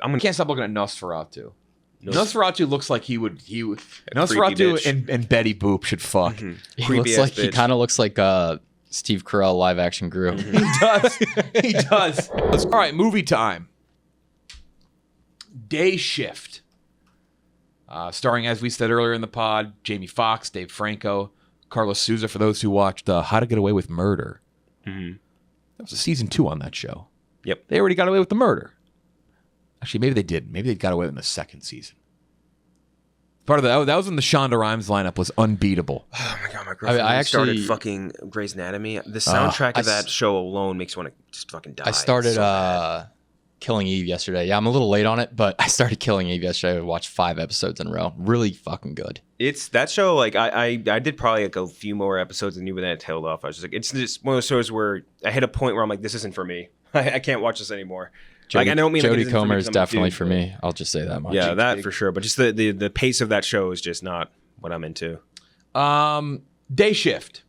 Can't stop looking at Nosferatu. Nosferatu looks like he would. Nosferatu and Betty Boop should fuck. He kind of looks like Steve Carell live action Gru. He does. All right, movie time. Day Shift. Starring, as we said earlier in the pod, Jamie Foxx, Dave Franco, Carlos Souza, for those who watched How to Get Away with Murder. Mm-hmm. That was a season 2 on that show. Yep. They already got away with the murder. Actually, maybe they didn't. Maybe they got away in the second season. Part of that was when the Shonda Rhimes lineup was unbeatable. Oh my god, my girlfriend actually started fucking Grey's Anatomy. The soundtrack of that show alone makes you want to just fucking die. I started Killing Eve yesterday. Yeah, I'm a little late on it, but I started Killing Eve yesterday. I watched 5 episodes in a row. Really fucking good. It's that show. Like I did probably like a few more episodes than you, but then it tailed off. I was just like, it's just one of those shows where I hit a point where I'm like, this isn't for me. I can't watch this anymore. I don't mean Jodie Comer is definitely for me. I'll just say that much. Yeah, that for sure. But just the pace of that show is just not what I'm into. Day Shift.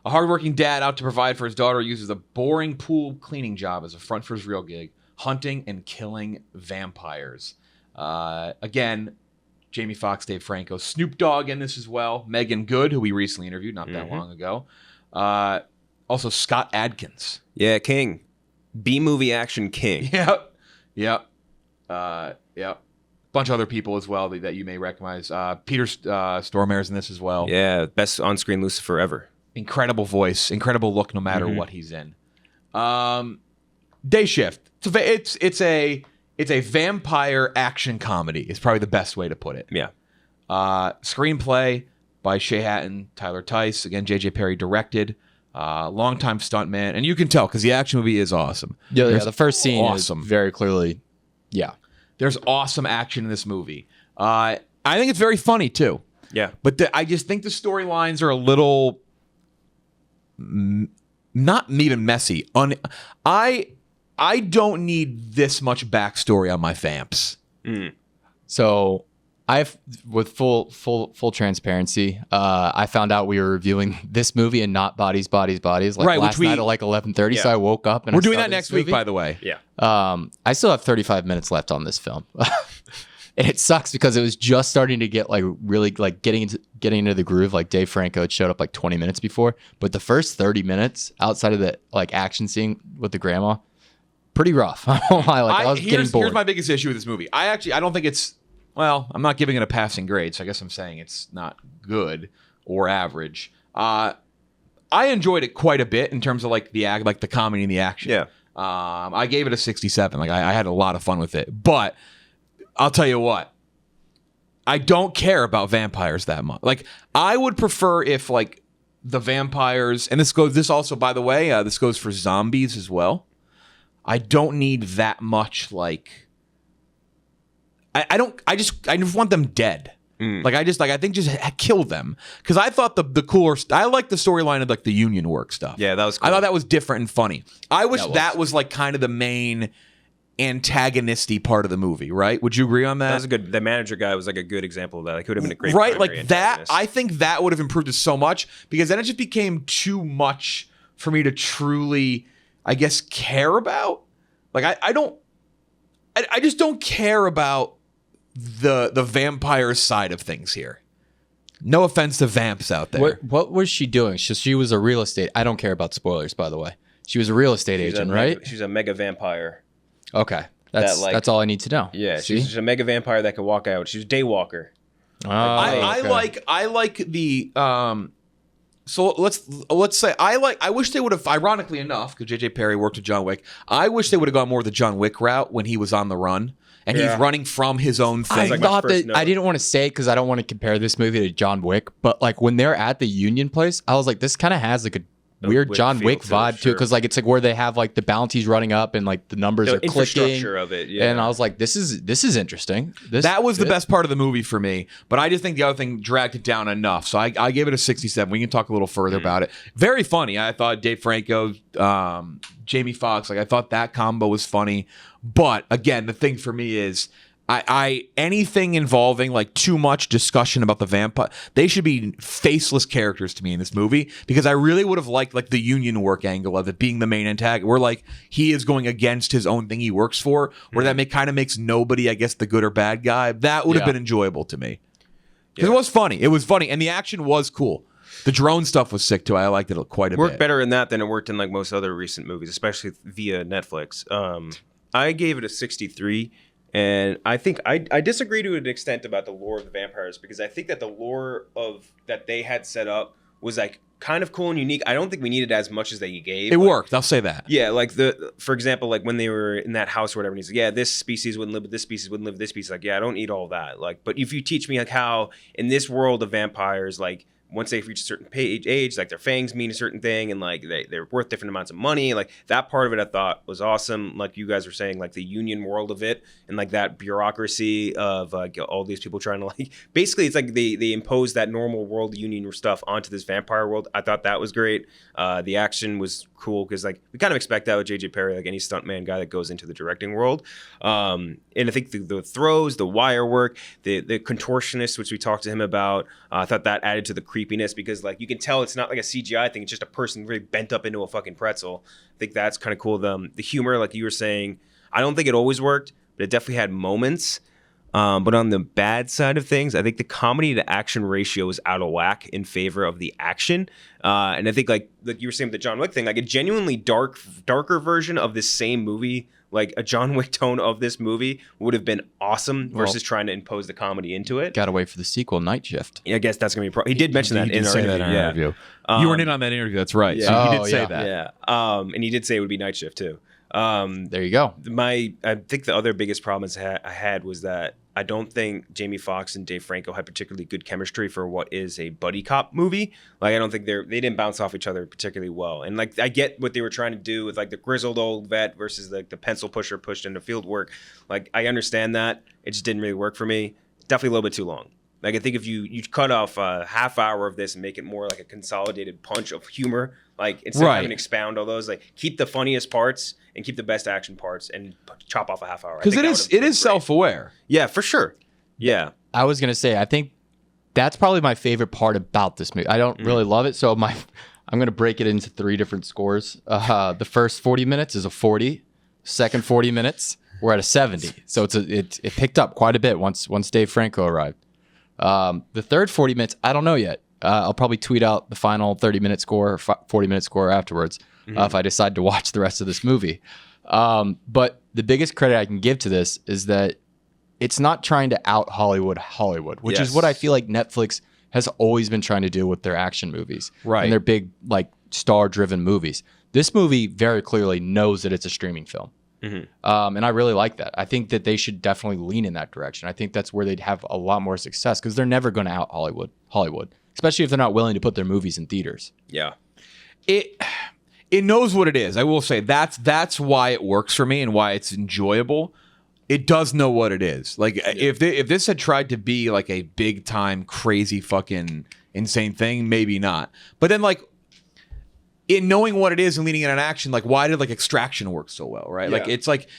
A hardworking dad out to provide for his daughter uses a boring pool cleaning job as a front for his real gig, hunting and killing vampires. Again, Jamie Foxx, Dave Franco, Snoop Dogg in this as well. Megan Good, who we recently interviewed not that long ago. Also Scott Adkins. Yeah, King. B-movie action king. Yep. Bunch of other people as well that you may recognize. Peter Stormare's in this as well. Yeah, best on-screen Lucifer ever. Incredible voice, incredible look no matter what he's in. Day Shift. It's a vampire action comedy. Is probably the best way to put it. Yeah. Screenplay by Shea Hatton, Tyler Tice. Again, J.J. Perry directed. Longtime stuntman, and you can tell because the action movie is awesome. Yeah, the first scene is very clearly, there's awesome action in this movie. I think it's very funny too. Yeah, but I just think the storylines are a little not even messy. I don't need this much backstory on my vamps. So with full transparency, I found out we were reviewing this movie and not Bodies like last night at like 11:30. So I woke up and we're doing that next week, by the way. Yeah. I still have 35 minutes left on this film. And it sucks because it was just starting to get like really like getting into the groove. Like Dave Franco had showed up like 20 minutes before, but the first 30 minutes outside of the like action scene with the grandma, pretty rough. I won't lie. Like I was getting bored. Here's my biggest issue with this movie. I don't think it's. Well, I'm not giving it a passing grade, so I guess I'm saying it's not good or average. I enjoyed it quite a bit in terms of like the comedy and the action. Yeah. I gave it a 67. Like I had a lot of fun with it. But I'll tell you what, I don't care about vampires that much. Like I would prefer if like the vampires, and this also, by the way, this goes for zombies as well. I don't need that much like. I just want them dead. I think just kill them. Because I thought the cooler, I like the storyline of like the union work stuff. Yeah, that was cool. I thought that was different and funny. I wish that was like kind of the main antagonisty part of the movie, right? Would you agree on that? That was a good, the manager guy was like a good example of that. Like, could have been a great right, like that. I think that would have improved it so much because then it just became too much for me to truly, I guess, care about. Like I just don't care about the vampire side of things here. No offense to vamps out there. What was she doing? She was a real estate. I don't care about spoilers, by the way. She was a real estate agent, right? She's a mega vampire. Okay, that's all I need to know. Yeah, she's a mega vampire that could walk out. She's a daywalker. Oh, I like the So let's say I wish they would have, ironically enough, because J.J. Perry worked with John Wick. I wish they would have gone more the John Wick route when he was on the run. And he's running from his own thing. I thought that I didn't want to say it because I don't want to compare this movie to John Wick, but like when they're at the Union place, I was like, this kind of has like a weird John Wick vibe too, because like it's like where they have like the bounties running up and like the numbers are clicking. Infrastructure of it, yeah. And I was like, this is interesting. That was the best part of the movie for me, but I just think the other thing dragged it down enough. So I gave it a 67. We can talk a little further about it. Very funny. I thought Dave Franco, Jamie Foxx, like I thought that combo was funny. But again, the thing for me is I anything involving like too much discussion about the vampire, they should be faceless characters to me in this movie, because I really would have liked like the union work angle of it being the main antagonist, where like he is going against his own thing he works for, where that kind of makes nobody, I guess, the good or bad guy. That would have been enjoyable to me, because it was funny. It was funny, and the action was cool. The drone stuff was sick too. I liked it quite a bit. Worked better in that than it worked in like most other recent movies, especially via Netflix. I gave it a 63. And I think I disagree to an extent about the lore of the vampires, because I think that the lore of that they had set up was like kind of cool and unique. I don't think we needed as much as that you gave. It worked. I'll say that. Yeah, like for example, like when they were in that house or whatever, and he's like, yeah, this species wouldn't live with this species, wouldn't live with this species. Like, yeah, I don't need all that. Like, but if you teach me like how in this world of vampires, like once they reach a certain age, like their fangs mean a certain thing, and like they're worth different amounts of money. Like that part of it I thought was awesome. Like you guys were saying, like the union world of it, and like that bureaucracy of all these people trying to like, basically it's like they impose that normal world union stuff onto this vampire world. I thought that was great. The action was cool, because like we kind of expect that with JJ Perry, like any stuntman guy that goes into the directing world. And I think the throws, the wire work, the contortionist, which we talked to him about, I thought that added to the creepiness, because like you can tell it's not like a CGI thing, it's just a person really bent up into a fucking pretzel. I think that's kind of cool. The humor, like you were saying, I don't think it always worked, but it definitely had moments. But on the bad side of things, I think the comedy to action ratio is out of whack in favor of the action. And I think like you were saying with the John Wick thing, like a genuinely darker version of this same movie, like a John Wick tone of this movie, would have been awesome versus trying to impose the comedy into it. Gotta wait for the sequel, Night Shift. Yeah, I guess that's gonna be. He did mention that in our interview. You weren't in on that interview. That's right. Yeah. So he did say that. Yeah. And he did say it would be Night Shift too. There you go. I think the other biggest problem I had was that I don't think Jamie Foxx and Dave Franco had particularly good chemistry for what is a buddy cop movie. Like I don't think they didn't bounce off each other particularly well. And like I get what they were trying to do with like the grizzled old vet versus like the pencil pusher pushed into field work. Like I understand that. It just didn't really work for me. Definitely a little bit too long. Like I think if you cut off a half hour of this and make it more like a consolidated punch of humor, like instead of having to expound all those, like keep the funniest parts and keep the best action parts and chop off a half hour. Because it is self-aware. Yeah, for sure. Yeah. I was gonna say, I think that's probably my favorite part about this movie. I don't really love it, so I'm gonna break it into 3 different scores. The first 40 minutes is a 40. Second 40 minutes, we're at a 70. So it picked up quite a bit once Dave Franco arrived. The third 40 minutes, I don't know yet. I'll probably tweet out the final 30-minute score or 40-minute score afterwards if I decide to watch the rest of this movie. But the biggest credit I can give to this is that it's not trying to out Hollywood, which is what I feel like Netflix has always been trying to do with their action movies. Right. And their big, like, star-driven movies. This movie very clearly knows that it's a streaming film. And I really like that. I think that they should definitely lean in that direction. I think that's where they'd have a lot more success, because they're never going to out Hollywood, especially if they're not willing to put their movies in theaters. Yeah. It knows what it is. I will say that's why it works for me and why it's enjoyable. It does know what it is. Like if this had tried to be like a big time crazy fucking insane thing, maybe not. But then like in knowing what it is and leading in an action, like why did like Extraction work so well, right? Yeah. Like it's like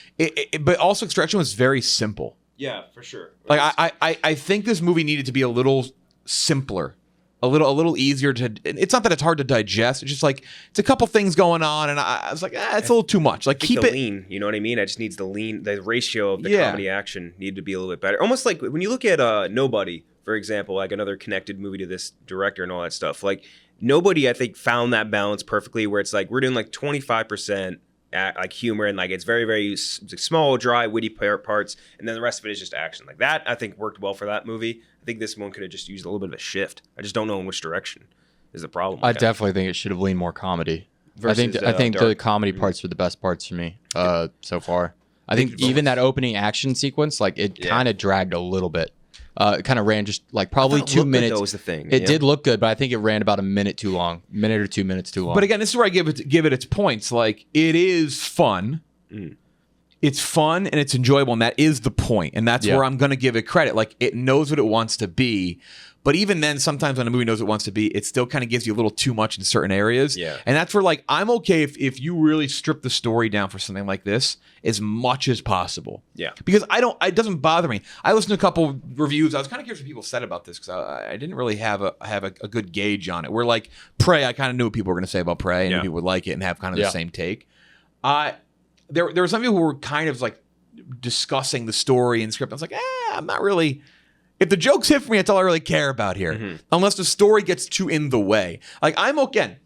but also Extraction was very simple. Yeah, for sure. Like I think this movie needed to be a little simpler, a little easier to. It's not that it's hard to digest. It's just like it's a couple things going on, and I was like, it's a little too much. Like keep it lean. You know what I mean? It just needs the ratio of the comedy action needed to be a little bit better. Almost like when you look at Nobody, for example, like another connected movie to this director and all that stuff. Like Nobody, I think, found that balance perfectly, where it's like we're doing like 25% like humor and like it's very, very small, dry, witty parts, and then the rest of it is just action. Like that, I think, worked well for that movie. I think this one could have just used a little bit of a shift. I just don't know in which direction is the problem. I definitely think it should have leaned more comedy. I think the comedy parts were the best parts for me so far. I think even that opening action sequence, like it kind of dragged a little bit. It kind of ran just like probably 2 minutes. That was the thing. It did look good, but I think it ran about a minute or 2 minutes too long. But again, this is where I give it its points. Like it is fun. it's fun and it's enjoyable, and that is the point. And that's where I'm going to give it credit. Like, it knows what it wants to be. But even then, sometimes when a movie knows what it wants to be, it still kind of gives you a little too much in certain areas. Yeah. And that's where, like, I'm okay if you really strip the story down for something like this as much as possible. Yeah. Because it doesn't bother me. I listened to a couple reviews. I was kind of curious what people said about this because I didn't really have a good gauge on it. Where, like, Prey, I kind of knew what people were going to say about Prey, and people would like it and have kind of the same take. There were some people who were kind of, like, discussing the story and script. I was like, I'm not really... If the jokes hit for me, that's all I really care about here. Unless the story gets too in the way. Like, I'm okay.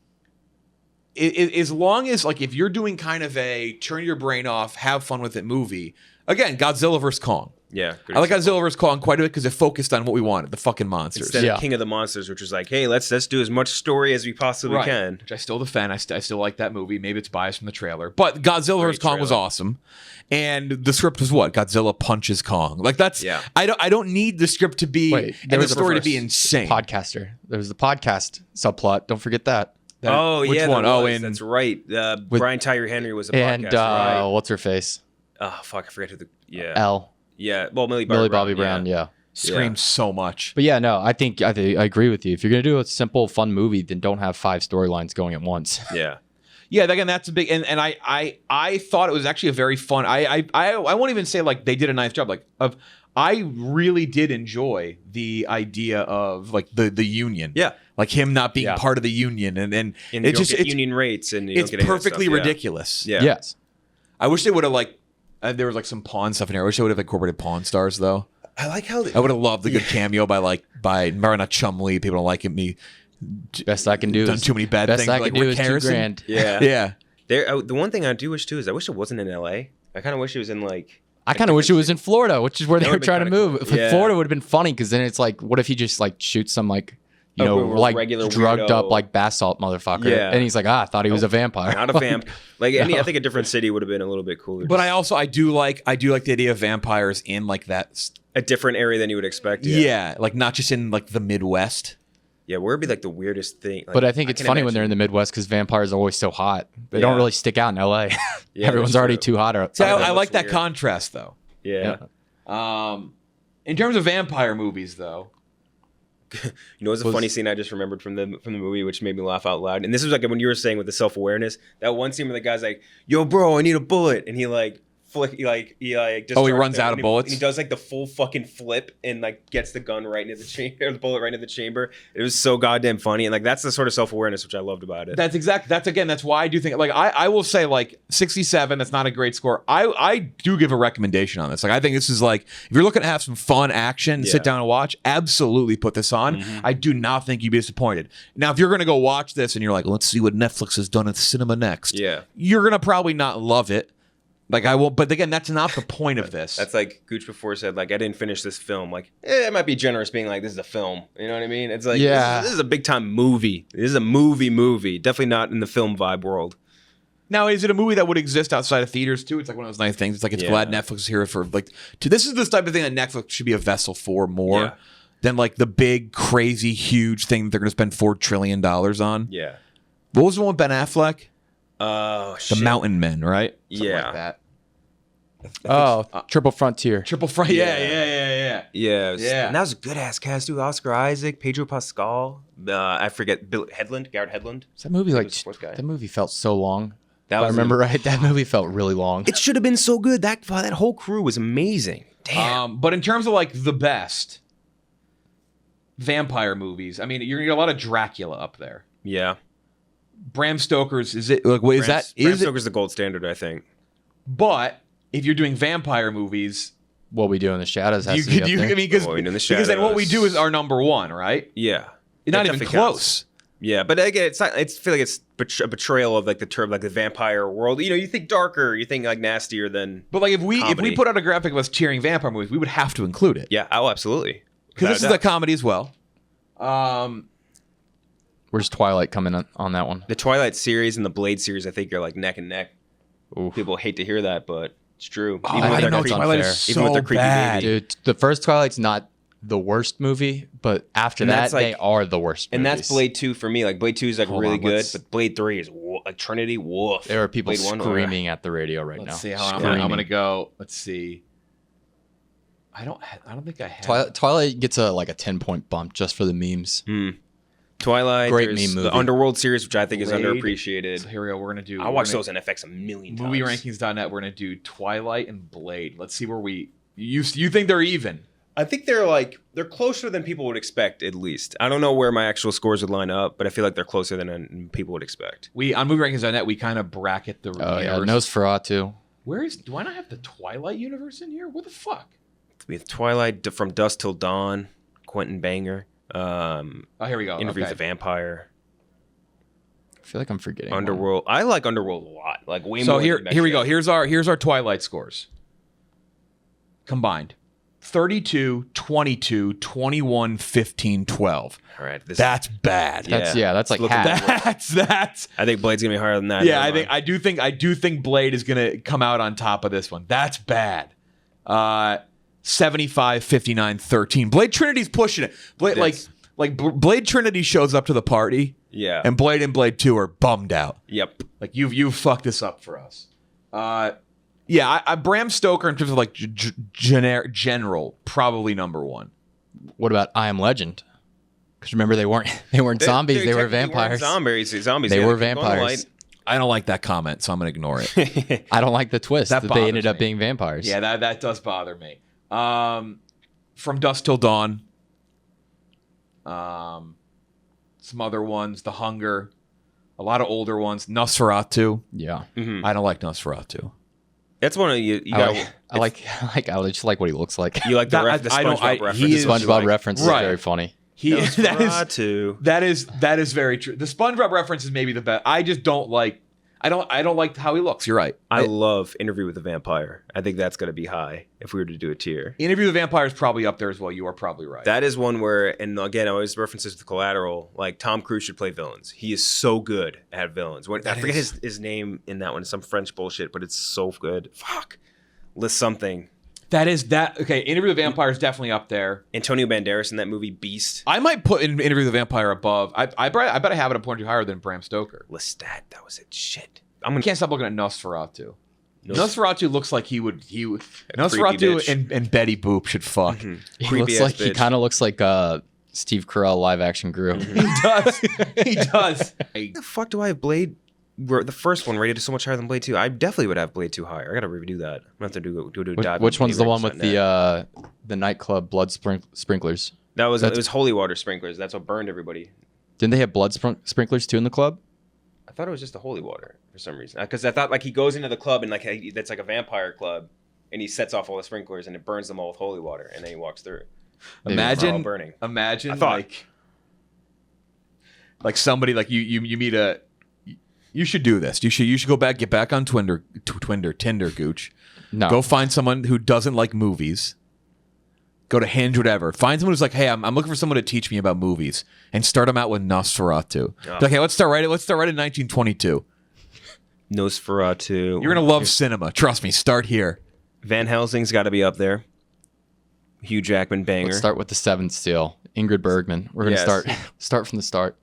As long as, like, if you're doing kind of a turn your brain off, have fun with it movie. Again, Godzilla vs. Kong. Yeah. I like Godzilla vs. Kong quite a bit because it focused on what we wanted, the fucking monsters. Instead of King of the Monsters, which was like, hey, let's do as much story as we possibly can. Which I still defend. I still like that movie. Maybe it's biased from the trailer. But Godzilla vs. Kong was awesome. And the script was what? Godzilla punches Kong. Like, that's... Yeah. I don't need the script to be... and the story to be insane. Podcaster. There was the podcast subplot. Don't forget that. Which one? That's right. Brian Tyree Henry was a podcast. And what's her face? Oh, fuck. I forget who the... Yeah. Elle. Yeah. Well, Millie Bobby Brown. Yeah. Screams so much. But yeah, no, I think I agree with you. If you're going to do a simple, fun movie, then don't have 5 storylines going at once. Yeah. Yeah, again, that's a big, and I thought it was actually a very fun. I won't even say like they did a nice job. I really did enjoy the idea of like the union. Yeah, like him not being part of the union, and it's just union rates, and it's perfectly ridiculous. Yeah. Yes, I wish they would have like there was like some Pawn stuff in here. I wish they would have incorporated Pawn Stars though. I like how I would have loved the good cameo by not Chumlee. People don't like me. Best I can do. Done too many bad things. Best I can do is $2,000. Yeah, yeah. The one thing I do wish too is I wish it wasn't in L.A. I kind of wish it was in like. I kind of wish it was in Florida, which is where they were trying to move. Cool. Yeah. Florida would have been funny because then it's like, what if he just like shoots some like like regular drugged weirdo. up like bath salt motherfucker? Yeah. And he's like, I thought he was a vampire. Not a vamp. Like I think a different city would have been a little bit cooler. But I do like the idea of vampires in like that. A different area than you would expect. Yeah, like not just in like the Midwest. Yeah, where would be like the weirdest thing? Like, but I think it's funny when they're in the Midwest because vampires are always so hot. They don't really stick out in LA. Everyone's already too hot. So I like that contrast though. Yeah. In terms of vampire movies though. You know, it's a funny scene I just remembered from the movie, which made me laugh out loud. And this was like when you were saying with the self-awareness, that one scene where the guy's like, "Yo, bro, I need a bullet," and he runs out of bullets. And he does like the full fucking flip and like gets the gun right into the chamber, the bullet right into the chamber. It was so goddamn funny, and like that's the sort of self-awareness which I loved about it. That's why I do think like I will say like 67. That's not a great score. I do give a recommendation on this. Like I think this is like if you're looking to have some fun action, sit down and watch. Absolutely put this on. I do not think you'd be disappointed. Now if you're gonna go watch this and you're like, let's see what Netflix has done at cinema next. Yeah, you're gonna probably not love it. Like I will, but again, that's not the point of this. That's like Gooch before said, like I didn't finish this film. Like, it might be generous being like, this is a film. You know what I mean? It's like, this is a big time movie. This is a movie. Definitely not in the film vibe world. Now, is it a movie that would exist outside of theaters too? It's like one of those nice things. It's like it's glad Netflix is here for like. This is this type of thing that Netflix should be a vessel for more than like the big, crazy, huge thing that they're going to spend $4 trillion on. Yeah. What was the one with Ben Affleck? Oh, shit. The Mountain Men, right? Something like that. Triple Frontier. Triple Frontier. Yeah. And that was a good ass cast too. Oscar Isaac, Pedro Pascal. I forget Garrett Hedlund. That movie that movie felt so long. If I remember right, that movie felt really long. It should have been so good. That whole crew was amazing. Damn. But in terms of like the best vampire movies, I mean, you're gonna get a lot of Dracula up there. Yeah. Bram Stoker's is it like what is that? Bram Stoker's the gold standard, I think. But if you're doing vampire movies, What We Do in the Shadows has to be up there. Because then What We Do is our number one, right? Yeah. It's not even close. Yeah, but again, it's not. I feel like it's a betrayal of like the term, like the vampire world. You know, you think darker, you think like nastier than. But like if we put out a graphic of us cheering vampire movies, we would have to include it. Yeah. Oh, absolutely. Because this is a comedy as well. Where's Twilight coming on that one? The Twilight series and the Blade series, I think, are like neck and neck. Oof. People hate to hear that, but it's true. I don't know. Twilight is so bad. Dude, the first Twilight's not the worst movie, but after And that, that's, like- they are the worst And movies. that's Blade 2 for me. Like Blade 2 is like Hold really on, good, let's- but Blade 3 is like Trinity. Woof. There are people Blade 1, screaming at the radio right now. Let's see how I'm Screaming. gonna go. Let's see. I don't think I have. Twilight gets a 10-point bump just for the memes. Twilight. Great There's meme the movie. Underworld series, which I think is Blade. underappreciated. So here we go. We're gonna do. I watched those in FX a million times. Movierankings.net. We're gonna do Twilight and Blade. Let's see where we. You think they're even? I think they're closer than people would expect. At least I don't know where my actual scores would line up, but I feel like they're closer than people would expect. We on Movierankings.net we kind of bracket the. Oh yeah, universe. Nosferatu. Do I not have the Twilight universe in here? What the fuck? We have Twilight, From Dusk Till Dawn, Quentin Banger. Oh, here we go. Interview Okay. with the Vampire. I feel like I'm forgetting one. Underworld. I like Underworld a lot. Like way So more. here than we go. Next Here's our Twilight scores. Combined. 32, 22, 21, 15, 12. All right. That's bad. That's like Look at half. That's I think Blade's gonna be higher than that. yeah, Never mind. I do think Blade is gonna come out on top of this one. That's bad. 75, 59, 13. Blade Trinity's pushing it. Blade Yes. Blade Trinity shows up to the party, Yeah. and Blade and Blade 2 are bummed out. Yep. Like you've fucked this up for us. Yeah, I Bram Stoker in terms of like general probably number one. What about I Am Legend? Because remember they weren't zombies, they were vampires. Zombies. They were Keep going vampires. I don't like that comment, so I'm gonna ignore it. I don't like the twist That that they ended bothers up me. being vampires. Yeah, that does bother me. From Dusk Till Dawn. Some other ones, The Hunger, a lot of older ones. Nosferatu. Yeah. Mhm. I don't like Nosferatu. That's one of you. I just like what he looks like. You like the That- I don't- SpongeBob I- reference. he is- The SpongeBob reference is Right. very funny. Nosferatu. that is very true. The SpongeBob reference is maybe the best. I just don't like. I don't like how he looks. You're right. I love Interview with the Vampire. I think that's going to be high if we were to do a tier. Interview with the Vampire is probably up there as well. You are probably right. That is one where, and again, I always references to Collateral. Like Tom Cruise should play villains. He is so good at villains. I forget his name in that one. It's some French bullshit, but it's so good. Fuck. List something. Okay, Interview with the Vampire is definitely up there. Antonio Banderas in that movie Beast. I might put Interview with the Vampire above. I bet I have it a point higher than Bram Stoker. Lestat. That was it. Shit. I can't stop looking at Nosferatu. Nos- Nosferatu looks like he would. creepy Nosferatu bitch. and Betty Boop should fuck. Creepy-ass bitch. Kind of looks like Steve Carell live action Gru. He does. He does. Why the fuck do I have Blade? The first one rated so much higher than Blade 2. I definitely would have Blade 2 higher. I gotta redo that. I'm gonna have to do a dive. Which one's the one with Movierankings.net. the nightclub blood sprinklers? That was That's- it was holy water sprinklers. That's what burned everybody. Didn't they have blood sprinklers too in the club? I thought it was just the holy water for some reason. Because I thought like he goes into the club and like that's like a vampire club, and he sets off all the sprinklers and it burns them all with holy water, and then he walks through. Maybe. They're all Imagine burning. Imagine I thought- like somebody like you meet a. You should do this. You should go back, get back on Tinder, Gooch. No. Go find someone who doesn't like movies. Go to Hinge, whatever. Find someone who's like, hey, I'm looking for someone to teach me about movies, and start them out with Nosferatu. Oh. Be like, hey, let's start right in 1922. Nosferatu. You're gonna love cinema. Trust me. Start here. Van Helsing's got to be up there. Hugh Jackman banger. Let's start with the seventh seal. Ingrid Bergman. We're gonna Yes. start from the start.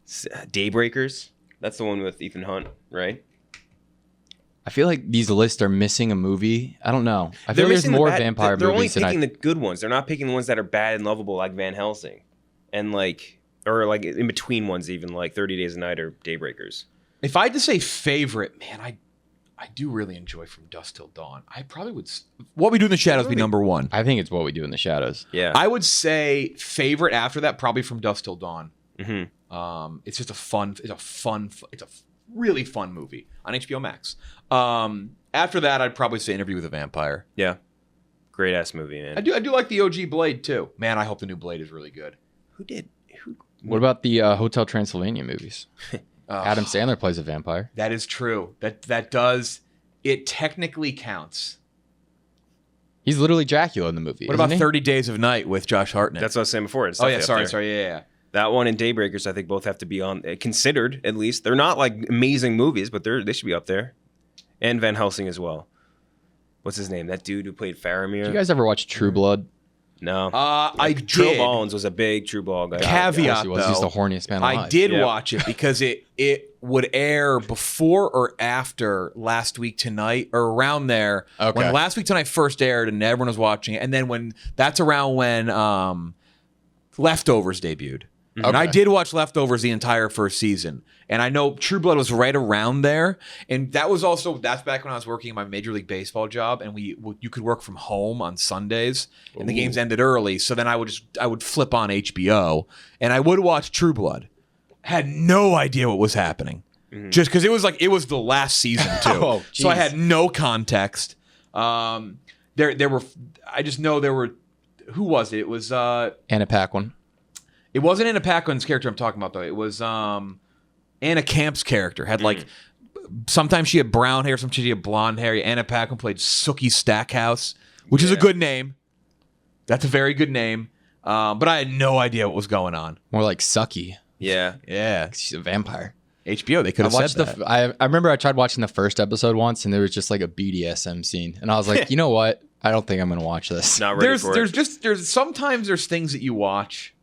Daybreakers. That's the one with Ethan Hunt, right? I feel like these lists are missing a movie. I don't know. I They're feel there's missing the more bad- vampire They're only movies than picking the good ones. They're not picking the ones that are bad and lovable like Van Helsing, and like in between ones even like 30 Days a Night or Daybreakers. If I had to say favorite, man, I do really enjoy From Dusk Till Dawn. I probably would. What We Do in the Shadows be number one. I think it's What We Do in the Shadows. Yeah. I would say favorite after that probably From Dusk Till Dawn. Mhm. It's just it's a really fun movie on HBO Max. After that, I'd probably say Interview with a Vampire. Yeah. Great ass movie, man. I do like the OG Blade too. Man, I hope the new Blade is really good. Who did? Who? What about the Hotel Transylvania movies? Adam Sandler plays a vampire. That is true. That does. It technically counts. He's literally Dracula in the movie. What about isn't he? 30 Days of Night with Josh Hartnett? That's what I was saying before. It's oh yeah, definitely up sorry, there. yeah. That one and Daybreakers, I think both have to be on considered at least. They're not like amazing movies, but they should be up there. And Van Helsing as well. What's his name? That dude who played Faramir. Did you guys ever watch True Blood? No. I Trill did. Ballins was a big True Ball guy. Caveat, He was. He's the though, horniest man alive. I did Yep. watch it because it would air before or after Last Week Tonight or around there. Okay. When Last Week Tonight first aired and everyone was watching it, and then that's around when Leftovers debuted. And I Okay. did watch Leftovers the entire first season. And I know True Blood was right around there. And that's back when I was working in my Major League Baseball job, and you could work from home on Sundays, and the games ended early. So then I would flip on HBO, and I would watch True Blood. Had no idea what was happening. Just because it was the last season too. Oh, so I geez. had no context. There were, I just know there were, who was it? It was Anna Paquin. it wasn't Anna Paquin's character I'm talking about, though. It was Anna Camp's character. Had like, sometimes she had brown hair, sometimes she had blonde hair. Anna Paquin played Sookie Stackhouse, which is a good name. That's a very good name. But I had no idea what was going on. More like Sucky. Yeah. Yeah. She's a vampire. HBO, they could I have watched said that. I remember I tried watching the first episode once, and there was just like a BDSM scene, and I was like, you know what? I don't think I'm gonna watch this. Not ready for it. There's sometimes there's things that you watch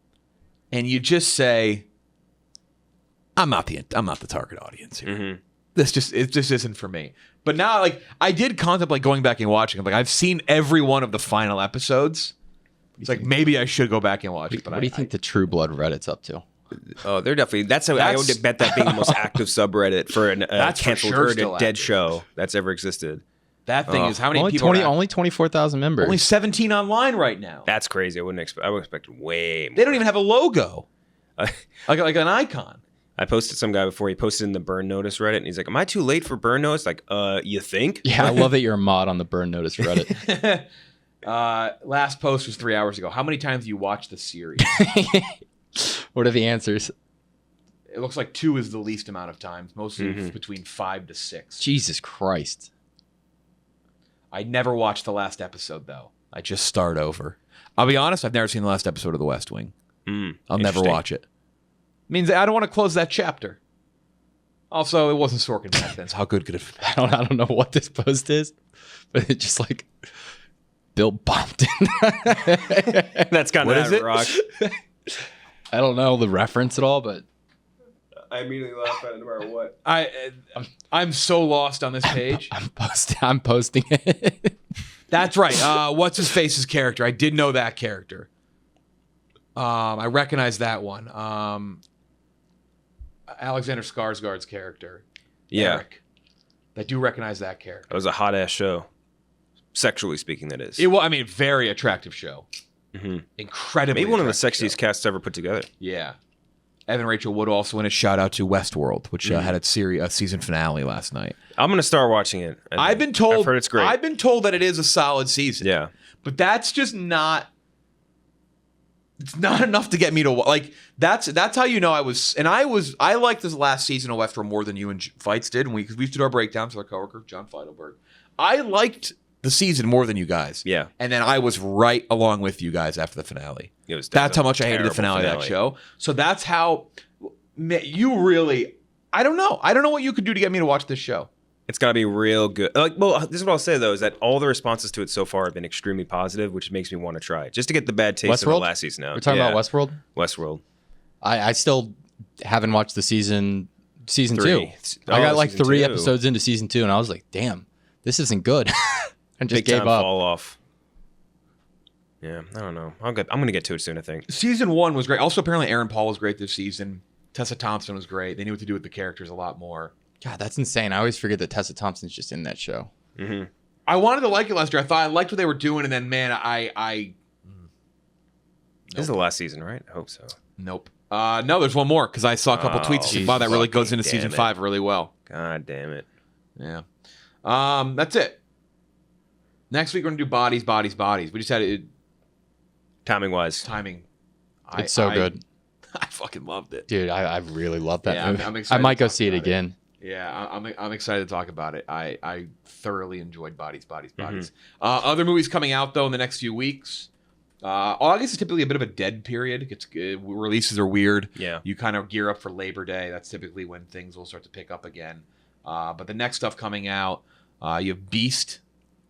and you just say, I'm not the target audience here. Mm-hmm. It just isn't for me. But now, like, I did contemplate going back and watching it. Like, I've seen every one of the final episodes. It's like, maybe I should go back and watch it. But What do you think the True Blood Reddit's up to? Oh, they're definitely. I would bet that being the most active subreddit for a That's for canceled sure or still a dead active. show that's ever existed. that thing is how many Only people? 20, are at- only 24,000 members. only 17 online right now. That's crazy. I would expect way more. They don't even have a logo, like an icon. I posted some guy before. He posted in the Burn Notice Reddit, and he's like, "Am I too late for Burn Notice?" Like, you think? Yeah, I love that you're a mod on the Burn Notice Reddit. Last post was 3 hours ago. How many times have you watched the series? What are the answers? It looks like 2 is the least amount of times, mostly between 5 to 6. Jesus Christ. I never watched the last episode, though. I just start over. I'll be honest, I've never seen the last episode of The West Wing. I'll never Interesting. watch it. Means I don't want to close that chapter. Also, it wasn't Sorkin back then, so how good could it have been? I don't know what this post is, but it's just like Bill Bompton. That's kind What of is it? rock. I don't know the reference at all, but I immediately laugh at it no matter what. I'm so lost on this page. I'm posting it. That's right. What's his face's character? I did know that character. I recognize that one. Alexander Skarsgård's character. Yeah, Eric. I do recognize that character. that was a hot ass show. Sexually speaking, that is. Very attractive show. Incredibly. Maybe one of the attractive sexiest show. casts ever put together. Yeah. Evan Rachel Wood also in a shout out to Westworld, which had its season finale last night. I'm gonna start watching it. I've been told I've heard it's great. I've been told that it is a solid season. Yeah. But that's just not. It's not enough to get me to like. That's how you know I liked this last season of Westworld more than you and Fights did, and we did our breakdowns with our coworker John Feidelberg. I liked the season more than you guys. Yeah. And then I was right along with you guys after the finale. It was That's how much I hated the terrible finale of that show. So that's how you really. I don't know. I don't know what you could do to get me to watch this show. It's got to be real good. This is what I'll say though: is that all the responses to it so far have been extremely positive, which makes me want to try it, just to get the bad taste of the Westworld? last season out. We're talking about Westworld. Westworld. I still haven't watched the season 2. Three. I got Oh, like season 3 2. episodes into season 2, and I was like, damn, this isn't good. And just Big gave time up. fall off. Yeah, I don't know. I'm gonna get to it soon. I think. Season 1 was great. Also, apparently, Aaron Paul was great this season. Tessa Thompson was great. They knew what to do with the characters a lot more. God, that's insane. I always forget that Tessa Thompson's just in that show. I wanted to like it last year. I thought I liked what they were doing, and then man, This is the last season, right? I hope so. nope. No, there's one more because I saw a couple tweets. Jesus Wow, that really goes fucking into season damn it. 5 really well. God damn it. Yeah. That's it. Next week we're gonna do bodies. We just had it Timing wise. timing. It's so good. I fucking loved it. Dude, I really love that Yeah, I'm movie. excited I might to go talk see it about it. again. Yeah, I'm excited to talk about it. I thoroughly enjoyed Bodies. Other movies coming out though in the next few weeks. August is typically a bit of a dead period. Releases are weird. Yeah. You kind of gear up for Labor Day. That's typically when things will start to pick up again. But the next stuff coming out, you have Beast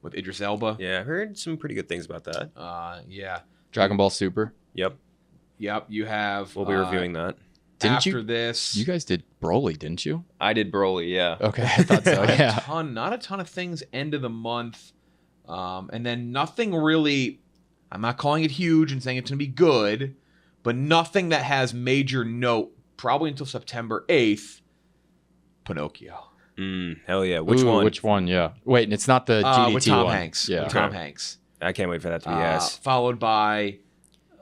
with Idris Elba. Yeah, I heard some pretty good things about that. Yeah. Dragon Ball Super. Yep. You have. We'll be reviewing that. Didn't after you? this, You guys did Broly, didn't you? I did Broly, yeah. Okay, I thought so. Yeah. not a ton of things end of the month, and then nothing really. I'm not calling it huge and saying it's going to be good, but nothing that has major note probably until September 8th. Pinocchio. Hell yeah. Which Ooh, one? Which one? Yeah. Wait, and it's not the DDT with Tom one. Hanks. Yeah. With Tom Hanks. I can't wait for that to be yes. Followed by.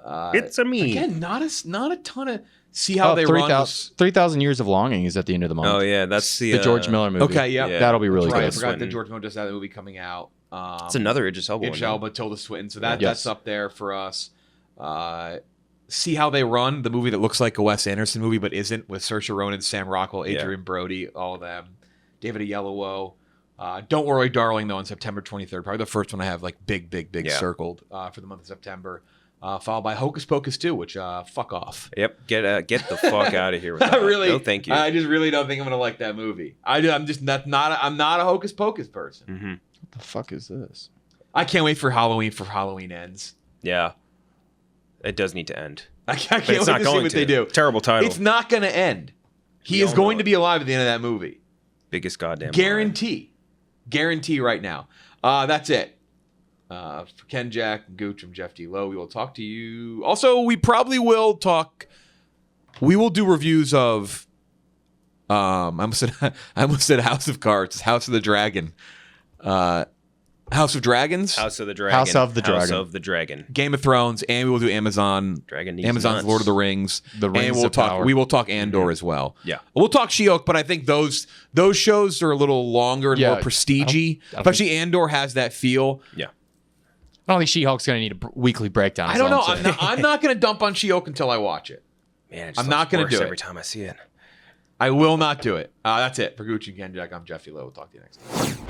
It's a me. Again, not a ton of. See how they 3,000 Years of Longing is at the end of the month. Oh yeah, that's the George Miller movie. Okay, yeah. That'll be really Right, I good. forgot that George Miller just had that movie coming out. It's another Idris Elba one. Idris Elba, Tilda Swinton. So that's Yes. up there for us. See How They Run, the movie that looks like a Wes Anderson movie but isn't, with Saoirse Ronan, Sam Rockwell, Adrian Brody, all of them. David Oyelowo. Don't Worry, Darling, though, on September 23rd. Probably the first one I have like big circled for the month of September. Followed by Hocus Pocus 2, which fuck off. Yep, get the fuck out of here with that. Really, no, thank you. I just really don't think I'm gonna like that movie. I'm not a Hocus Pocus person. Mm-hmm. What the fuck is this? I can't wait for Halloween ends. Yeah, it does need to end. I can't But it's wait not to see going what to. they do. Terrible title. It's not going to end. He We is all going know to be alive at the end of that movie. Biggest goddamn Guarantee right now. That's it. For Ken Jack and Gooch, I'm Jeff D. Lowe. We will talk to you. Also, we probably will talk. We will do reviews of. I almost said House of Cards. It's House of the Dragon. House of Dragons. House of the Dragon. House of the Dragon. House of the Dragon. Game of Thrones, and we will do Amazon's nuts. Lord of the Rings. The Rings and we'll of talk. Power. We will talk Andor as well. Yeah. We'll talk She-Hulk, but I think those shows are a little longer and Yeah, more prestige-y. I don't Especially Andor has that feel. Yeah. I don't think She-Hulk's going to need a weekly breakdown. I don't know. I'm not going to dump on She-Hulk until I watch it. Man, I'm not going to do it every time I see it. I will not do it. That's it for Gucci and Ken Jack. I'm Jeff D. Lowe. We'll talk to you next time.